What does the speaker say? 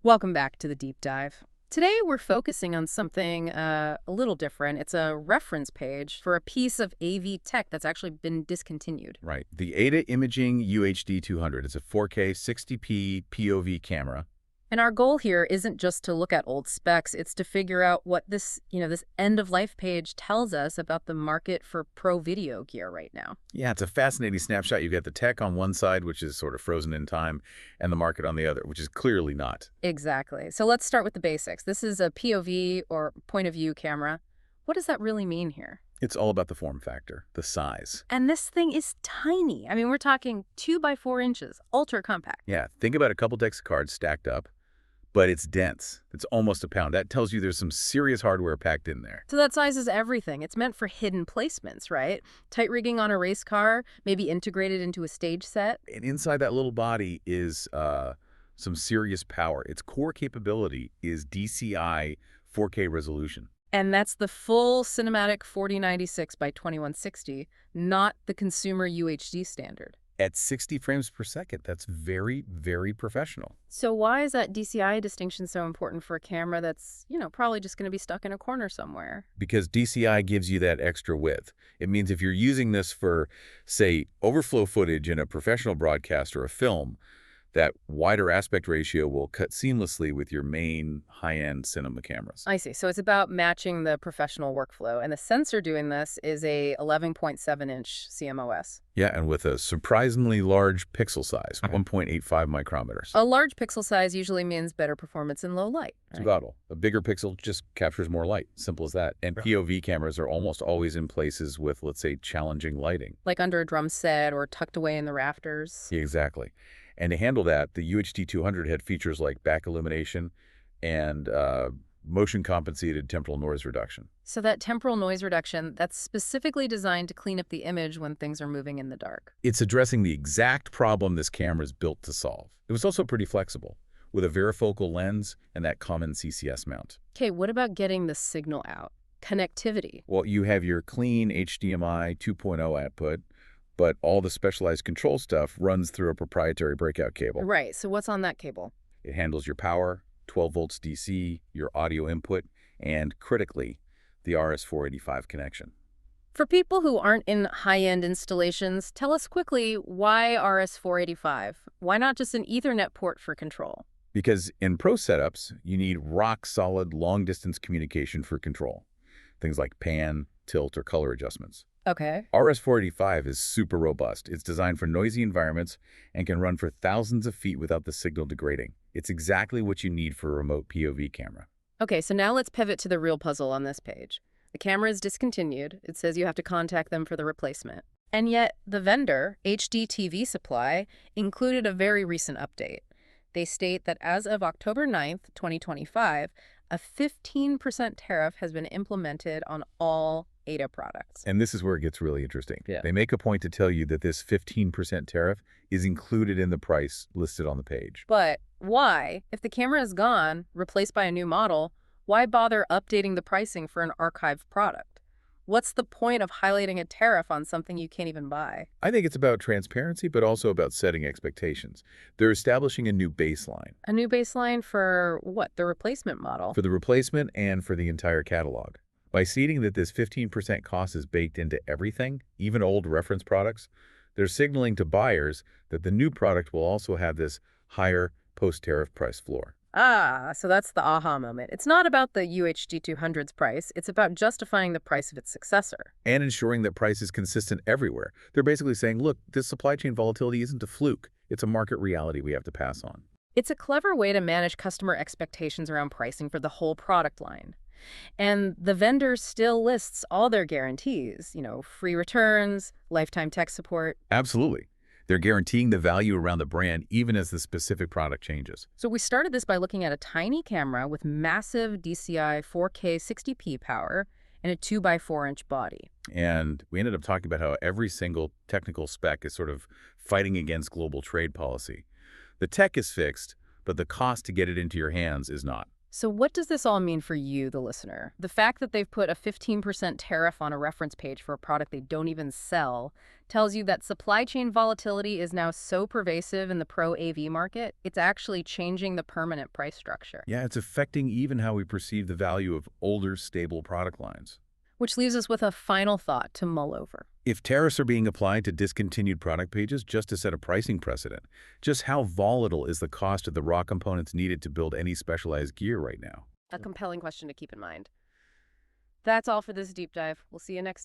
Welcome back to the deep dive. Today we're focusing on something a little different. It's a reference page for a piece of AV tech that's actually been discontinued. Right. The AIDA Imaging UHD-200 is a 4K 60p POV camera. And our goal here isn't just to look at old specs, it's to figure out what this end-of-life page tells us about the market for pro video gear right now. Yeah, it's a fascinating snapshot. You've got the tech on one side, which is sort of frozen in time, and the market on the other, which is clearly not. Exactly. So let's start with the basics. This is a POV, or point of view camera. What does that really mean here? It's all about the form factor, the size. And this thing is tiny. I mean, we're talking 2 by 4 inches, ultra compact. Yeah, think about a couple decks of cards stacked up, but it's dense. It's almost a pound. That tells you there's some serious hardware packed in there. So that size is everything. It's meant for hidden placements, right? Tight rigging on a race car, maybe integrated into a stage set. And inside that little body is some serious power. Its core capability is DCI 4K resolution. And that's the full cinematic 4096 by 2160, not the consumer UHD standard. At 60 frames per second, that's very, very professional. So why is that DCI distinction so important for a camera that's, probably just going to be stuck in a corner somewhere? Because DCI gives you that extra width. It means if you're using this for, say, overflow footage in a professional broadcast or a film, that wider aspect ratio will cut seamlessly with your main high-end cinema cameras. I see. So it's about matching the professional workflow. And the sensor doing this is a 11.7-inch CMOS. Yeah, and with a surprisingly large pixel size, 1.85 micrometers. A large pixel size usually means better performance in low light. It's about all. A bigger pixel just captures more light. Simple as that. And POV cameras are almost always in places with, let's say, challenging lighting. Like under a drum set or tucked away in the rafters. Yeah, exactly. And to handle that, the UHD-200 had features like back illumination and motion-compensated temporal noise reduction. So that temporal noise reduction, that's specifically designed to clean up the image when things are moving in the dark. It's addressing the exact problem this camera is built to solve. It was also pretty flexible, with a Varifocal lens and that common CCS mount. Okay, what about getting the signal out? Connectivity. Well, you have your clean HDMI 2.0 output, but all the specialized control stuff runs through a proprietary breakout cable. Right, so what's on that cable? It handles your power, 12 volts DC, your audio input, and critically, the RS-485 connection. For people who aren't in high-end installations, tell us quickly why RS-485? Why not just an Ethernet port for control? Because in pro setups, you need rock-solid long-distance communication for control. Things like pan, tilt, or color adjustments. Okay. RS-485 is super robust. It's designed for noisy environments and can run for thousands of feet without the signal degrading. It's exactly what you need for a remote POV camera. Okay, so now let's pivot to the real puzzle on this page. The camera is discontinued. It says you have to contact them for the replacement. And yet, the vendor, HDTV Supply, included a very recent update. They state that as of October 9th, 2025, a 15% tariff has been implemented on all AIDA products. And this is where it gets really interesting. Yeah. They make a point to tell you that this 15% tariff is included in the price listed on the page. But why? If the camera is gone, replaced by a new model, why bother updating the pricing for an archived product? What's the point of highlighting a tariff on something you can't even buy? I think it's about transparency, but also about setting expectations. They're establishing a new baseline. A new baseline for what? The replacement model? For the replacement and for the entire catalog. By stating that this 15% cost is baked into everything, even old reference products, they're signaling to buyers that the new product will also have this higher post-tariff price floor. Ah, so that's the aha moment. It's not about the UHD-200's price. It's about justifying the price of its successor. And ensuring that price is consistent everywhere. They're basically saying, look, this supply chain volatility isn't a fluke. It's a market reality we have to pass on. It's a clever way to manage customer expectations around pricing for the whole product line. And the vendor still lists all their guarantees, free returns, lifetime tech support. Absolutely. They're guaranteeing the value around the brand even as the specific product changes. So we started this by looking at a tiny camera with massive DCI 4K 60p power and a 2 by 4-inch body. And we ended up talking about how every single technical spec is sort of fighting against global trade policy. The tech is fixed, but the cost to get it into your hands is not. So what does this all mean for you, the listener? The fact that they've put a 15% tariff on a reference page for a product they don't even sell tells you that supply chain volatility is now so pervasive in the pro AV market, it's actually changing the permanent price structure. Yeah, it's affecting even how we perceive the value of older, stable product lines. Which leaves us with a final thought to mull over. If tariffs are being applied to discontinued product pages just to set a pricing precedent, just how volatile is the cost of the raw components needed to build any specialized gear right now? A compelling question to keep in mind. That's all for this deep dive. We'll see you next time.